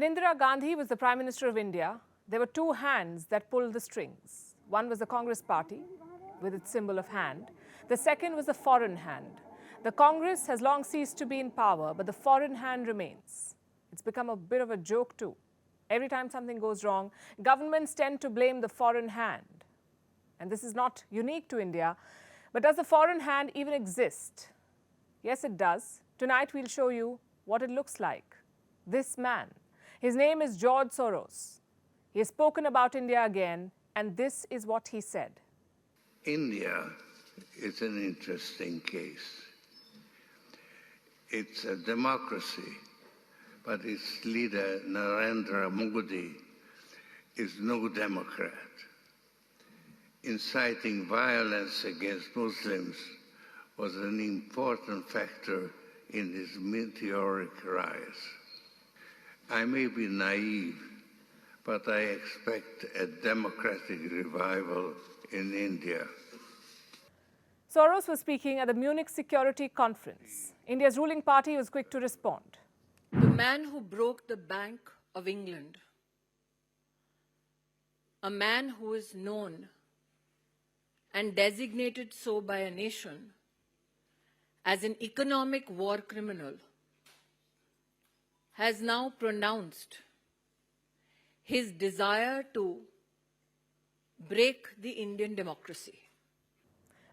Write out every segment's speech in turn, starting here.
When Indira Gandhi was the Prime Minister of India, there were two hands that pulled the strings. One was the Congress party, with its symbol of hand. The second was the foreign hand. The Congress has long ceased to be in power, but the foreign hand remains. It's become a bit of a joke too. Every time something goes wrong, governments tend to blame the foreign hand. And this is not unique to India. But does the foreign hand even exist? Yes, it does. Tonight we'll show you what it looks like. This man. His name is George Soros. He has spoken about India again, and this is what he said. India is an interesting case. It's a democracy, but its leader, Narendra Modi, is no Democrat. Inciting violence against Muslims was an important factor in his meteoric rise. I may be naive, but I expect a democratic revival in India. Soros was speaking at the Munich Security Conference. India's ruling party was quick to respond. The man who broke the Bank of England, a man who is known and designated so by a nation as an economic war criminal, has now pronounced his desire to break the Indian democracy.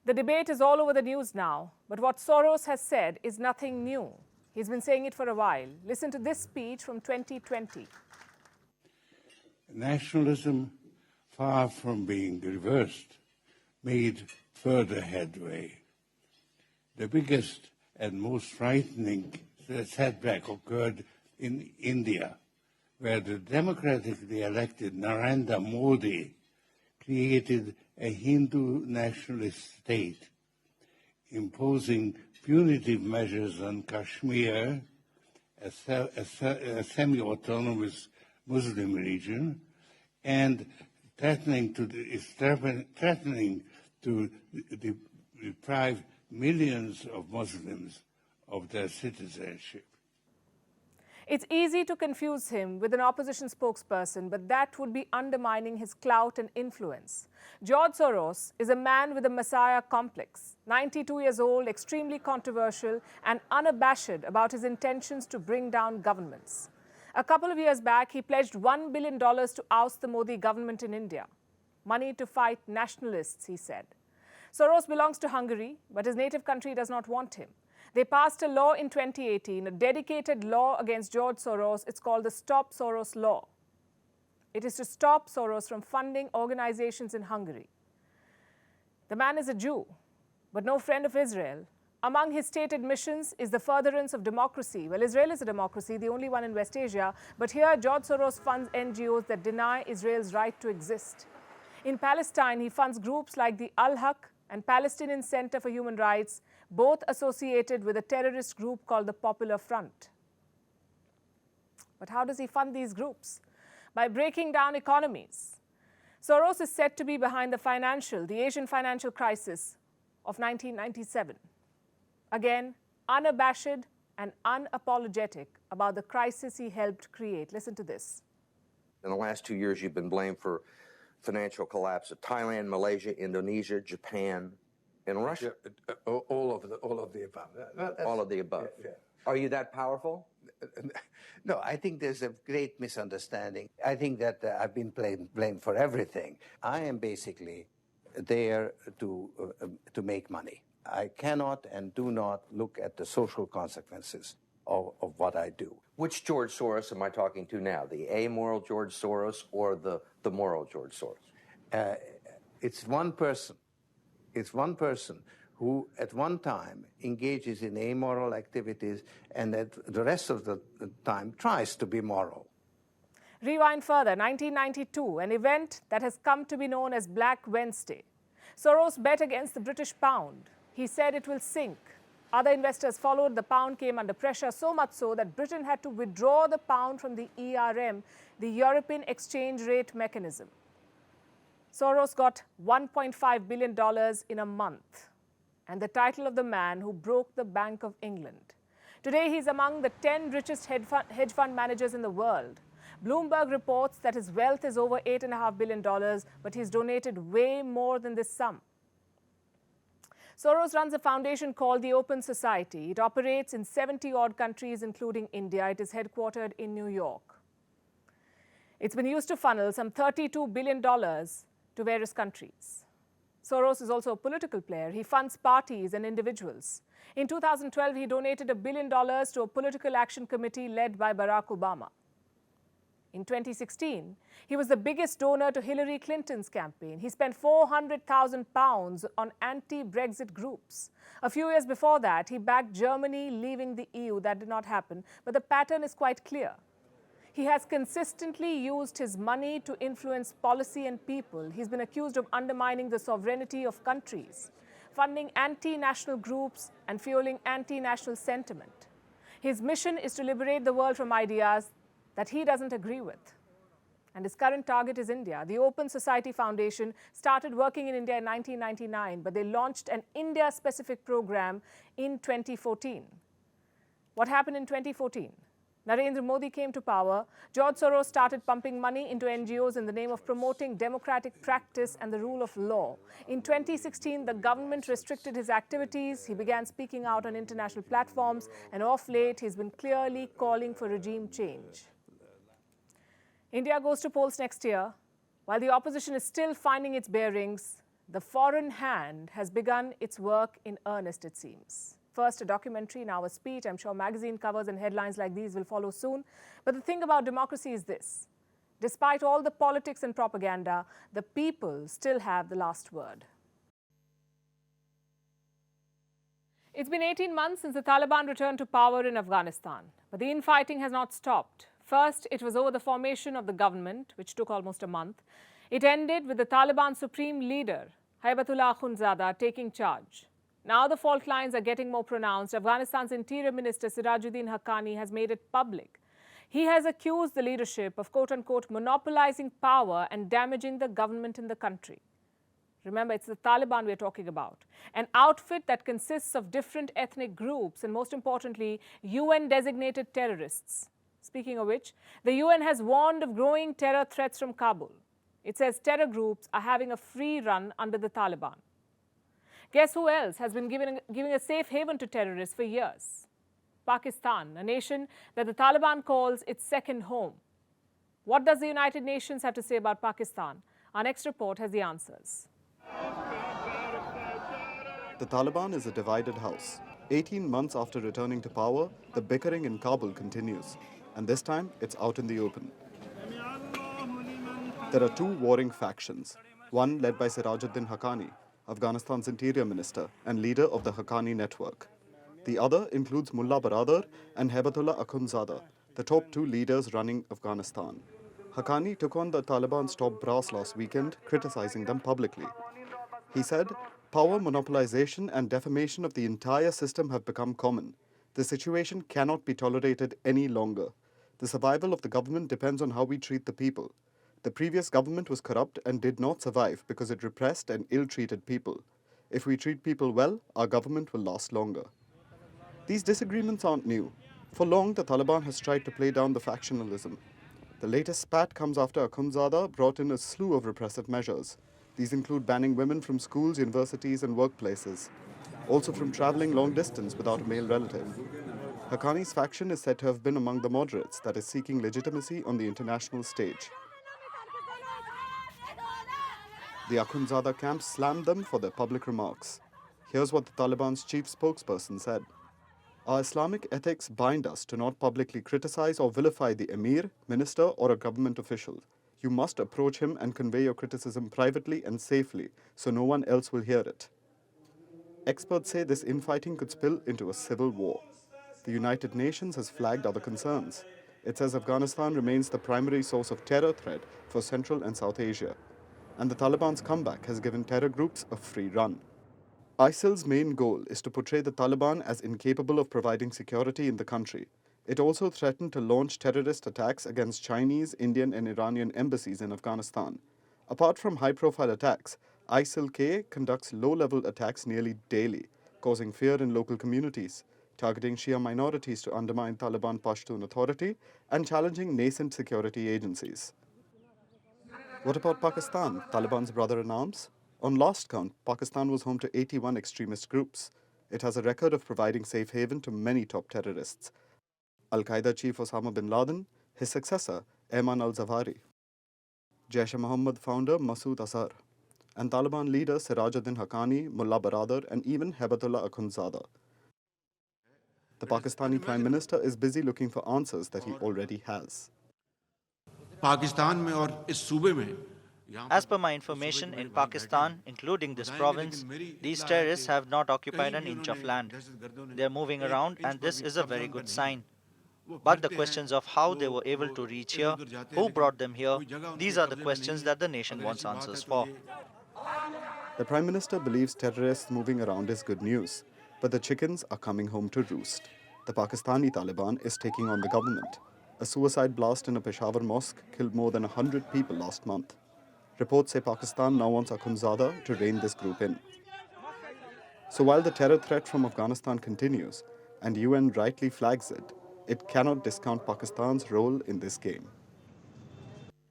The debate is all over the news now, but what Soros has said is nothing new. He's been saying it for a while. Listen to this speech from 2020. Nationalism, far from being reversed, made further headway. The biggest and most frightening setback occurred in India, where the democratically elected Narendra Modi created a Hindu nationalist state, imposing punitive measures on Kashmir, a semi-autonomous Muslim region, and threatening to deprive millions of Muslims of their citizenship. It's easy to confuse him with an opposition spokesperson, but that would be undermining his clout and influence. George Soros is a man with a messiah complex, 92 years old, extremely controversial, and unabashed about his intentions to bring down governments. A couple of years back, he pledged $1 billion to oust the Modi government in India. Money to fight nationalists, he said. Soros belongs to Hungary, but his native country does not want him. They passed a law in 2018, a dedicated law against George Soros. It's called the Stop Soros Law. It is to stop Soros from funding organizations in Hungary. The man is a Jew, but no friend of Israel. Among his stated missions is the furtherance of democracy. Well, Israel is a democracy, the only one in West Asia, but here George Soros funds NGOs that deny Israel's right to exist. In Palestine, he funds groups like the Al-Haq and Palestinian Center for Human Rights, both associated with a terrorist group called the Popular Front. But how does he fund these groups? By breaking down economies. Soros is said to be behind the Asian financial crisis of 1997. Again, unabashed and unapologetic about the crisis he helped create. Listen to this. In the last 2 years, you've been blamed for financial collapse of Thailand, Malaysia, Indonesia, Japan, and Russia. Yeah, all of the above. All of the above. Yeah. Are you that powerful? No, I think there's a great misunderstanding. I think that I've been blamed for everything. I am basically there to make money. I cannot and do not look at the social consequences of what I do. Which George Soros am I talking to now? The amoral George Soros or the moral George Soros? It's one person. It's one person who at one time engages in amoral activities and at the rest of the time tries to be moral. Rewind further, 1992, an event that has come to be known as Black Wednesday. Soros bet against the British pound. He said it will sink. Other investors followed. The pound came under pressure, so much so that Britain had to withdraw the pound from the ERM, the European Exchange Rate Mechanism. Soros got $1.5 billion in a month, and the title of the man who broke the Bank of England. Today, he's among the 10 richest hedge fund managers in the world. Bloomberg reports that his wealth is over $8.5 billion, but he's donated way more than this sum. Soros runs a foundation called the Open Society. It operates in 70-odd countries, including India. It is headquartered in New York. It's been used to funnel some $32 billion to various countries. Soros is also a political player. He funds parties and individuals. In 2012, he donated $1 billion to a political action committee led by Barack Obama. In 2016, he was the biggest donor to Hillary Clinton's campaign. He spent £400,000 on anti-Brexit groups. A few years before that, he backed Germany leaving the EU. That did not happen, but the pattern is quite clear. He has consistently used his money to influence policy and people. He's been accused of undermining the sovereignty of countries, funding anti-national groups and fueling anti-national sentiment. His mission is to liberate the world from ideas that he doesn't agree with. And his current target is India. The Open Society Foundation started working in India in 1999, but they launched an India-specific program in 2014. What happened in 2014? Narendra Modi came to power. George Soros started pumping money into NGOs in the name of promoting democratic practice and the rule of law. In 2016, the government restricted his activities. He began speaking out on international platforms, and of late, he's been clearly calling for regime change. India goes to polls next year. While the opposition is still finding its bearings, the foreign hand has begun its work in earnest, it seems. First a documentary, now a speech. I'm sure magazine covers and headlines like these will follow soon. But the thing about democracy is this. Despite all the politics and propaganda, the people still have the last word. It's been 18 months since the Taliban returned to power in Afghanistan. But the infighting has not stopped. First, it was over the formation of the government, which took almost a month. It ended with the Taliban supreme leader, Haibatullah Akhundzada, taking charge. Now the fault lines are getting more pronounced. Afghanistan's Interior Minister Sirajuddin Haqqani has made it public. He has accused the leadership of quote-unquote monopolizing power and damaging the government in the country. Remember, it's the Taliban we're talking about. An outfit that consists of different ethnic groups and, most importantly, UN-designated terrorists. Speaking of which, the UN has warned of growing terror threats from Kabul. It says terror groups are having a free run under the Taliban. Guess who else has been giving a safe haven to terrorists for years? Pakistan, a nation that the Taliban calls its second home. What does the United Nations have to say about Pakistan? Our next report has the answers. The Taliban is a divided house. 18 months after returning to power, the bickering in Kabul continues. And this time, it's out in the open. There are two warring factions, one led by Sirajuddin Haqqani, Afghanistan's interior minister and leader of the Haqqani network. The other includes Mullah Baradar and Haibatullah Akhundzada, the top two leaders running Afghanistan. Haqqani took on the Taliban's top brass last weekend, criticizing them publicly. He said, "Power monopolization and defamation of the entire system have become common. The situation cannot be tolerated any longer. The survival of the government depends on how we treat the people. The previous government was corrupt and did not survive because it repressed and ill-treated people. If we treat people well, our government will last longer." These disagreements aren't new. For long, the Taliban has tried to play down the factionalism. The latest spat comes after Akhundzada brought in a slew of repressive measures. These include banning women from schools, universities, and workplaces, also from traveling long distance without a male relative. Haqqani's faction is said to have been among the moderates that is seeking legitimacy on the international stage. The Akhundzada camp slammed them for their public remarks. Here's what the Taliban's chief spokesperson said. "Our Islamic ethics bind us to not publicly criticize or vilify the emir, minister, or a government official. You must approach him and convey your criticism privately and safely, so no one else will hear it." Experts say this infighting could spill into a civil war. The United Nations has flagged other concerns. It says Afghanistan remains the primary source of terror threat for Central and South Asia. And the Taliban's comeback has given terror groups a free run. ISIL's main goal is to portray the Taliban as incapable of providing security in the country. It also threatened to launch terrorist attacks against Chinese, Indian, and Iranian embassies in Afghanistan. Apart from high-profile attacks, ISIL-K conducts low-level attacks nearly daily, causing fear in local communities. targeting Shia minorities to undermine Taliban Pashtun authority, and challenging nascent security agencies. What about Pakistan, Taliban's brother-in-arms? On last count, Pakistan was home to 81 extremist groups. It has a record of providing safe haven to many top terrorists. Al-Qaeda chief Osama bin Laden, his successor, Ayman al-Zawahiri, Jaish-e-Mohammed founder Masood Azhar, and Taliban leader Sirajuddin Haqqani, Mullah Baradar, and even Hebatullah Akhundzada. The Pakistani Prime Minister is busy looking for answers that he already has. As per my information, in Pakistan, including this province, these terrorists have not occupied an inch of land. They are moving around, and this is a very good sign. But the questions of how they were able to reach here, who brought them here, these are the questions that the nation wants answers for. The Prime Minister believes terrorists moving around is good news, but the chickens are coming home to roost. The Pakistani Taliban is taking on the government. A suicide blast in a Peshawar mosque killed more than 100 people last month. Reports say Pakistan now wants Akhundzada to rein this group in. So while the terror threat from Afghanistan continues, and UN rightly flags it, it cannot discount Pakistan's role in this game.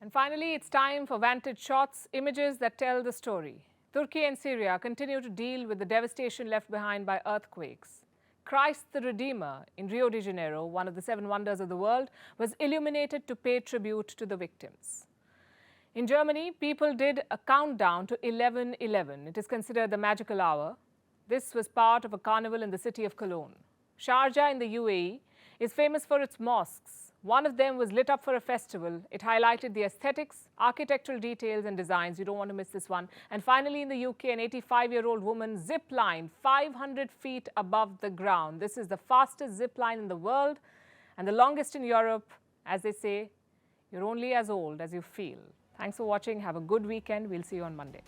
And finally, it's time for Vantage shots, images that tell the story. Turkey and Syria continue to deal with the devastation left behind by earthquakes. Christ the Redeemer in Rio de Janeiro, one of the 7 wonders of the world, was illuminated to pay tribute to the victims. In Germany, people did a countdown to 11/11. It is considered the magical hour. This was part of a carnival in the city of Cologne. Sharjah in the UAE is famous for its mosques. One of them was lit up for a festival. It highlighted the aesthetics, architectural details and designs. You don't want to miss this one. And finally, in the UK, an 85-year-old woman zip-lined 500 feet above the ground. This is the fastest zip line in the world and the longest in Europe. As they say, you're only as old as you feel. Thanks for watching. Have a good weekend. We'll see you on Monday.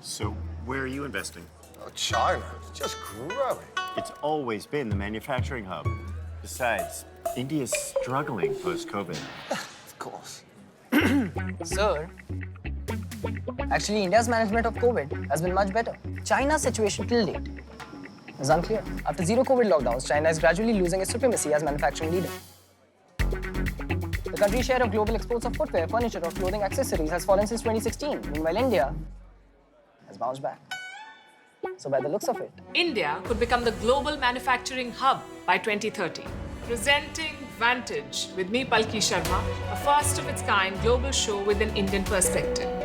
So, where are you investing? Oh, China. It's just growing. It's always been the manufacturing hub. Besides, India's struggling post-COVID. Of course. Sir, actually India's management of COVID has been much better. China's situation till date is unclear. After zero COVID lockdowns, China is gradually losing its supremacy as manufacturing leader. The country's share of global exports of footwear, furniture, or clothing accessories has fallen since 2016. Meanwhile, India has bounced back. So by the looks of it, India could become the global manufacturing hub by 2030, presenting Vantage with me, Palki Sharma, a first of its kind global show with an Indian perspective.